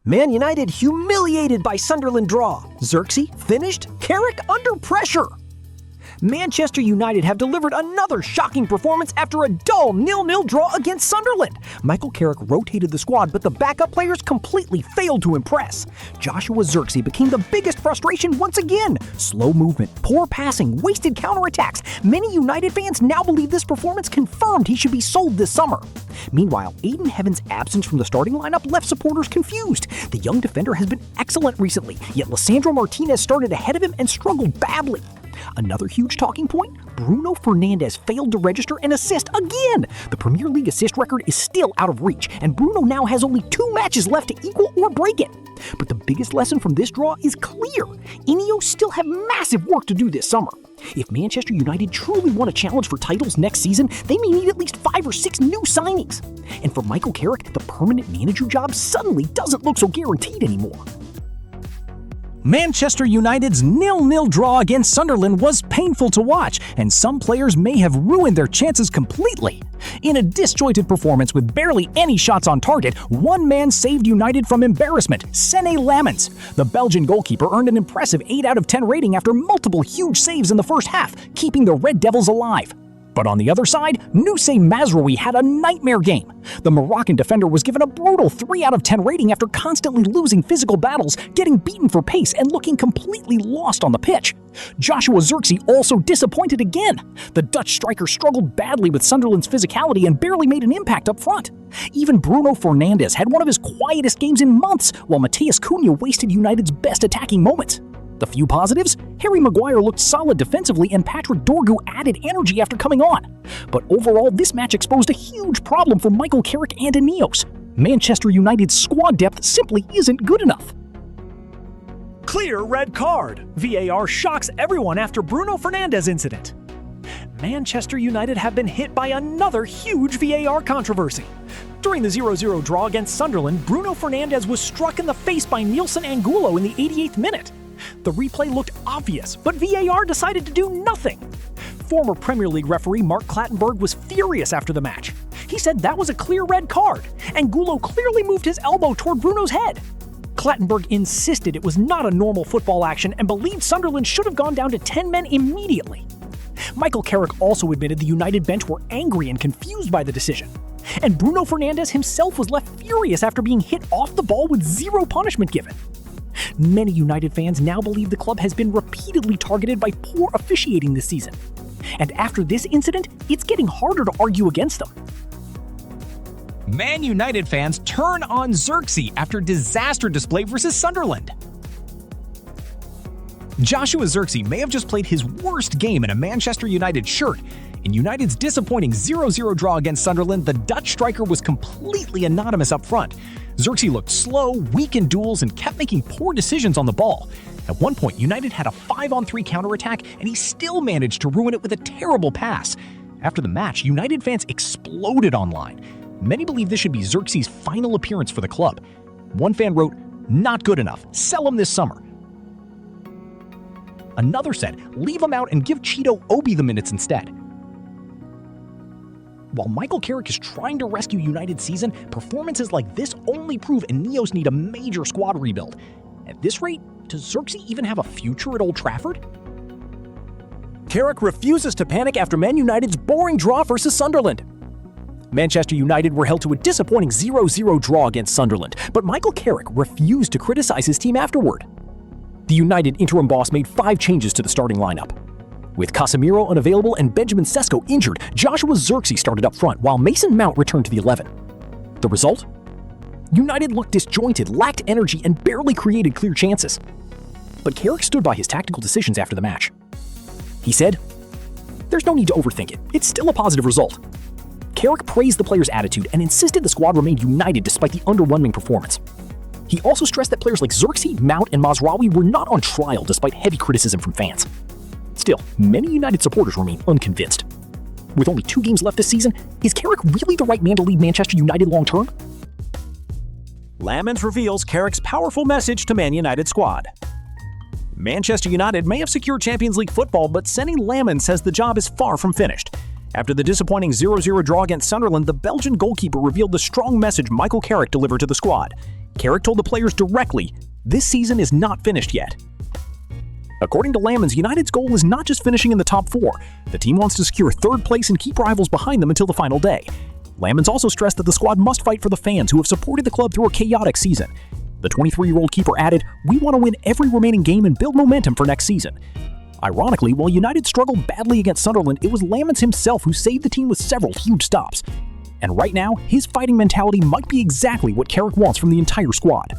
Man United humiliated by Sunderland draw. Zirkzee finished. Carrick under pressure. Manchester United have delivered another shocking performance after a dull 0-0 draw against Sunderland. Michael Carrick rotated the squad, but the backup players completely failed to impress. Joshua Zirkzee became the biggest frustration once again. Slow movement, poor passing, wasted counterattacks. Many United fans now believe this performance confirmed he should be sold this summer. Meanwhile, Aiden Heaven's absence from the starting lineup left supporters confused. The young defender has been excellent recently, yet Lisandro Martinez started ahead of him and struggled badly. Another huge talking point, Bruno Fernandes failed to register an assist again. The Premier League assist record is still out of reach, and Bruno now has only 2 matches left to equal or break it. But the biggest lesson from this draw is clear. Ineos still have massive work to do this summer. If Manchester United truly want to challenge for titles next season, they may need at least 5 or 6 new signings. And for Michael Carrick, the permanent manager job suddenly doesn't look so guaranteed anymore. Manchester United's 0-0 draw against Sunderland was painful to watch, and some players may have ruined their chances completely. In a disjointed performance with barely any shots on target, one man saved United from embarrassment, Senne Lammens. The Belgian goalkeeper earned an impressive 8 out of 10 rating after multiple huge saves in the first half, keeping the Red Devils alive. But on the other side, Nusay Mazraoui had a nightmare game. The Moroccan defender was given a brutal 3 out of 10 rating after constantly losing physical battles, getting beaten for pace, and looking completely lost on the pitch. Joshua Zirkzee also disappointed again. The Dutch striker struggled badly with Sunderland's physicality and barely made an impact up front. Even Bruno Fernandes had one of his quietest games in months, while Matheus Cunha wasted United's best attacking moments. The few positives? Harry Maguire looked solid defensively and Patrick Dorgu added energy after coming on. But overall, this match exposed a huge problem for Michael Carrick and Ineos. Manchester United's squad depth simply isn't good enough. Clear red card. VAR shocks everyone after Bruno Fernandes incident. Manchester United have been hit by another huge VAR controversy. During the 0-0 draw against Sunderland, Bruno Fernandes was struck in the face by Nielsen Angulo in the 88th minute. The replay looked obvious, but VAR decided to do nothing. Former Premier League referee Mark Clattenburg was furious after the match. He said that was a clear red card. Angulo clearly moved his elbow toward Bruno's head. Clattenburg insisted it was not a normal football action and believed Sunderland should have gone down to 10 men immediately. Michael Carrick also admitted the United bench were angry and confused by the decision. And Bruno Fernandes himself was left furious after being hit off the ball with 0 punishment given. Many United fans now believe the club has been repeatedly targeted by poor officiating this season. And after this incident, it's getting harder to argue against them. Man United fans turn on Zirkzee after disaster display versus Sunderland. Joshua Zirkzee may have just played his worst game in a Manchester United shirt. In United's disappointing 0-0 draw against Sunderland, the Dutch striker was completely anonymous up front. Zirkzee looked slow, weak in duels, and kept making poor decisions on the ball. At one point, United had a 5-on-3 counterattack, and he still managed to ruin it with a terrible pass. After the match, United fans exploded online. Many believe this should be Zirkzee's final appearance for the club. One fan wrote, "Not good enough. Sell him this summer." Another said, "Leave him out and give Cheeto Obi the minutes instead." While Michael Carrick is trying to rescue United's season, performances like this only prove Ineos need a major squad rebuild. At this rate, does Zirkzee even have a future at Old Trafford? Carrick refuses to panic after Man United's boring draw versus Sunderland. Manchester United were held to a disappointing 0-0 draw against Sunderland, but Michael Carrick refused to criticize his team afterward. The United interim boss made 5 changes to the starting lineup. With Casemiro unavailable and Benjamin Sesko injured, Joshua Zirkzee started up front while Mason Mount returned to the 11. The result? United looked disjointed, lacked energy, and barely created clear chances. But Carrick stood by his tactical decisions after the match. He said, "There's no need to overthink it. It's still a positive result." Carrick praised the players' attitude and insisted the squad remained united despite the underwhelming performance. He also stressed that players like Zirkzee, Mount, and Mazraoui were not on trial despite heavy criticism from fans. Still, many United supporters remain unconvinced. With only 2 games left this season, is Carrick really the right man to lead Manchester United long-term? Lammens reveals Carrick's powerful message to Man United squad. Manchester United may have secured Champions League football, but Senne Lammens says the job is far from finished. After the disappointing 0-0 draw against Sunderland, the Belgian goalkeeper revealed the strong message Michael Carrick delivered to the squad. Carrick told the players directly, "This season is not finished yet." According to Lammens, United's goal is not just finishing in the top 4. The team wants to secure 3rd place and keep rivals behind them until the final day. Lammens also stressed that the squad must fight for the fans who have supported the club through a chaotic season. The 23-year-old keeper added, "We want to win every remaining game and build momentum for next season." Ironically, while United struggled badly against Sunderland, it was Lammens himself who saved the team with several huge stops. And right now, his fighting mentality might be exactly what Carrick wants from the entire squad.